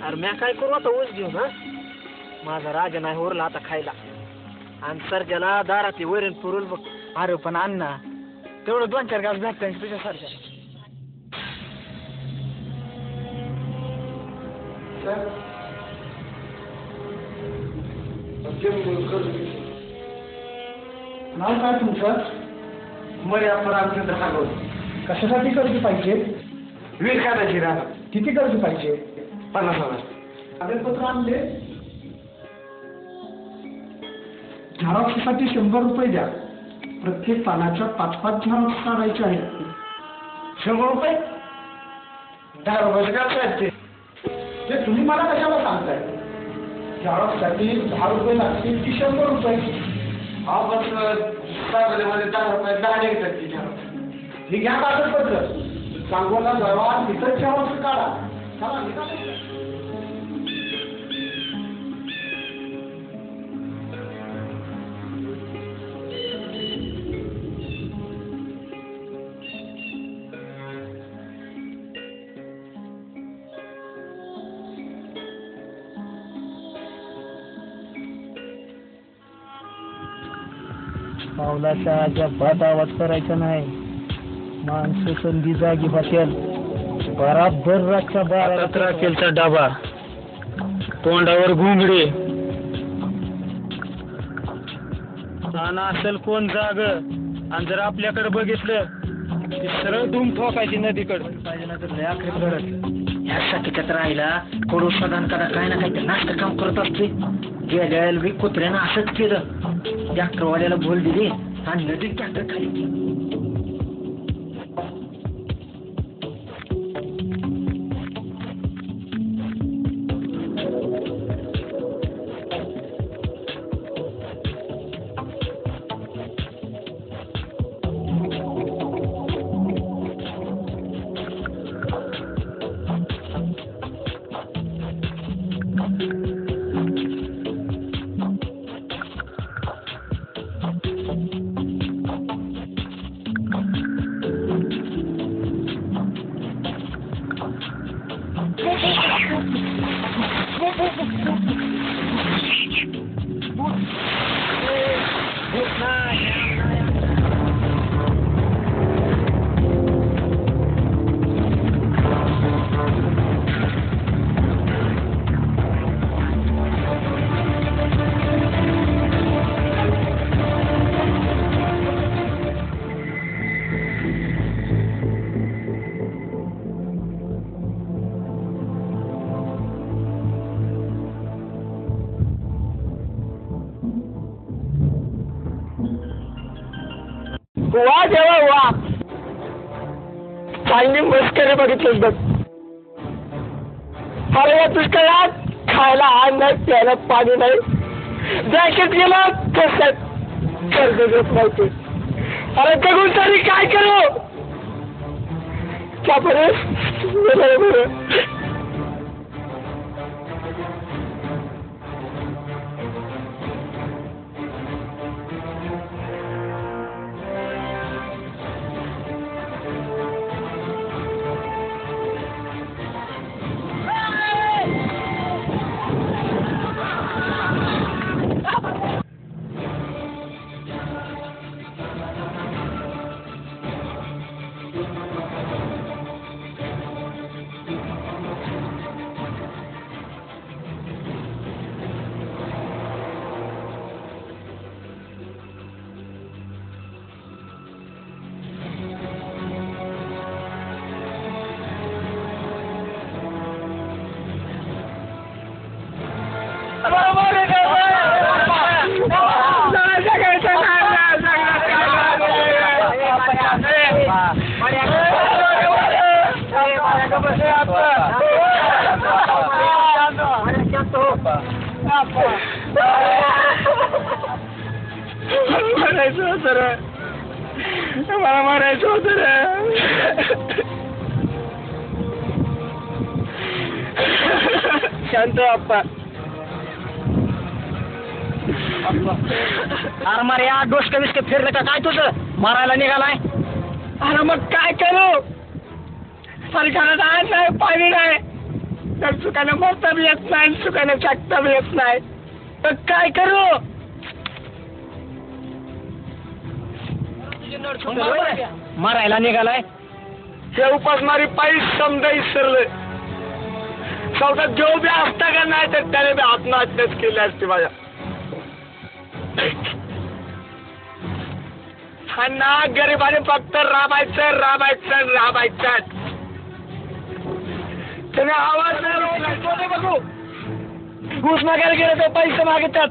अरे म्या काय करू आता ऊस घेऊन हा माझा राजा नाही उरला आता खायला आणि सरच्याला दारात वैरण पुरल बघ. अरे पण अण्णा तेवढं 2-4 गाव भेटतं तुझ्या सारख्या. नाव काय तुमचं? मर्यादा रामचंद्र सागवत. कशासाठी कर्ज पाहिजे? वीर काढायची राग. किती कर्ज पाहिजे? 50,000. कागदपत्र आणले? झेरॉक्ससाठी 100 रुपये द्या. प्रत्येक पानाच्या 5-5 झेरॉक्स काढायचे आहेत. 100 रुपये? 10 रुपयाचं काय असते? ते तुम्ही मला कशाला सांगताय? झेरॉक्ससाठी 10 रुपये लागतील की 100 रुपये? हा बस मध्ये 10 रुपये 10 निघतात ती झेरॉक्स. हे घ्या कागदपत्र. सांगोला जावा तिथं झेरॉक्स काढा. चला निघा. पावलाचा अजिबात आवाज करायचा नाही. माणसं संधी जागी बसेल. बराबर रातचा 12 राखेलचा डाबा तोंडावर घुंगडी आणि असेल कोण जाग आणि जर आपल्याकडे बघितलं की सरळ धूम ठोकायची नदीकडे पाहिजे ना तर लया खेळ ह्यासाठी त्यात राहिला कडू सदानकडे काय ना काय नाश्ता काम करत असते. गेल्या वेळेला कुत्र्यानं असंच केलं. ट्रॅक्टरवाल्याला भूल दिली आणि नदीत ट्रॅक्टर खाली. वा देवा वा चांगली मस्करी बघितलीस बघ. अरे या दुष्काळात खायला अन्न नाही प्यायला पाणी नाही. बँकेत गेलं कसं कर्ज घेत माहिती. अरे बघून तरी काय करू त्यापुढे मारायचं होतं रे. मला मारायचं होतं रे. शांत अप्पा. अरे मारे या डोसकं बिस्कं फिरलं का काय तुझं? मारायला निघालाय? अरे मग काय करू? सरकारला आज नाही पाणी नाही. तर सुखानं मरता बी येत नाही, सुखानं जगता बी येत नाही. तर काय करू? मारायला निघालाय. ते उपासमारी पायी समजा इसरलं. चौथा जेव बी असता का नाही तर त्याने बी आत्महत्याच केली असती माझ्या. हा ना गरिबाने फक्त राबायचं राबायचं राबायचं. त्याने आवाज नाही बघू. घुस मागायला गेलं तर पैसे मागतात.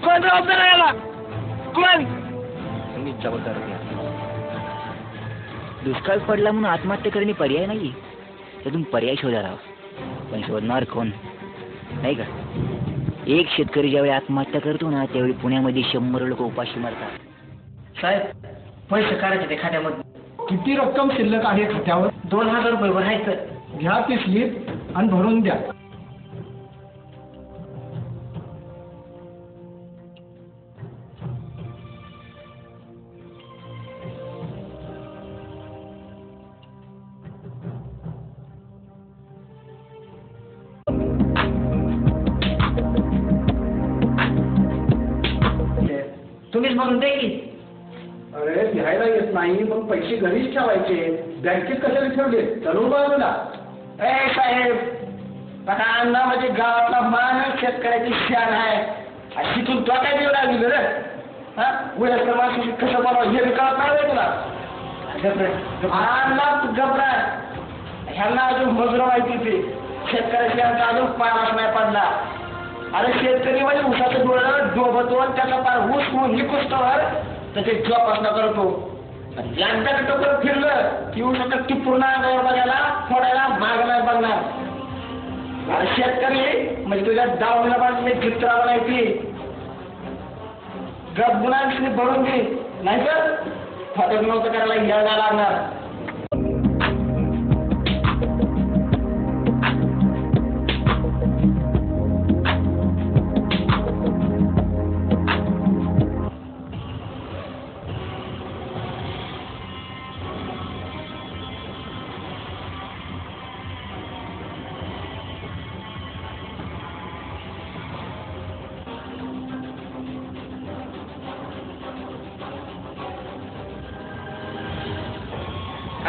कोण जबाबदार आहे याला? कोण? मीच जबाबदार होते. दुष्काळ पडला म्हणून आत्महत्या करणे पर्याय नाही. त्यातून पर्याय शोधायला हवा. पण शोधणार कोण नाही का? एक शेतकरी ज्यावेळी आत्महत्या करतो ना त्यावेळी पुण्यामध्ये 100 लोक उपाशी मरतात. साहेब पैसे काढायचे ते खात्यामध्ये. किती रक्कम शिल्लक आहे खात्यावर? 2000 रुपये भरायचं. घ्या ती स्लिप आणि भरून द्या. तुम्हीच भरून द्या की. अरे लिहायला येत नाही पण पैसे घरीच ठेवायचे. बँकेत कशाला ठेवले? चलू बाजूला. ए साहेब, बघा अण्णा म्हणजे गावातला मान शेतकऱ्याची शान आहे. अशी तू काय देऊ लागली रे? हा वयस्कर माणसाशी कसं बोलावं हे कळत नाही तुला? अण्णा तू घबरा. ह्यांना अजून मजुरा माहिती ते शेतकऱ्याची अजून पाराच नाही पडला. अरे शेतकरी म्हणजे उसाचं डोळं डोबतो त्याचा पार ऊस म्हणून निकुस्तवर त्याचे जोपासना करतो. यांच्याकडे टोकं फिरलं की ऊसाचं टिपूर्ण अंगावर बघायला फोडायला माग नाही बघणार. अरे शेतकरी म्हणजे तुझ्या दावणीला बाजूने चित्राला माहिती गप गुणांशी भरून घे नाही तर फटक नव्हतं करायला यायला लागणार.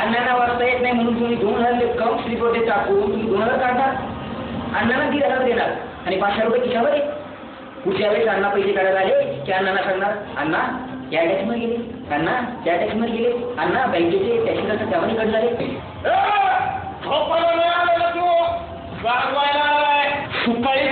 अण्णांना वाचता येत नाही म्हणून तुम्ही 2000 कम स्लिपमध्ये टाकून तुम्ही 2000 काढता. अण्णांना 1500 देणार आणि 500 रुपये खिशावर आहे. पुढच्या वेळेस अण्णा पैसे काढायला आले की अण्णांना सांगणार अण्णा या टॅक्समध्ये गेले, अण्णा त्या टॅक्समध्ये गेले, अण्णा बँकेचे टॅक्सीला त्यामध्ये काढणारे. झोपायला नाही आलेला तू, जागवायला आलाय. सुकाळी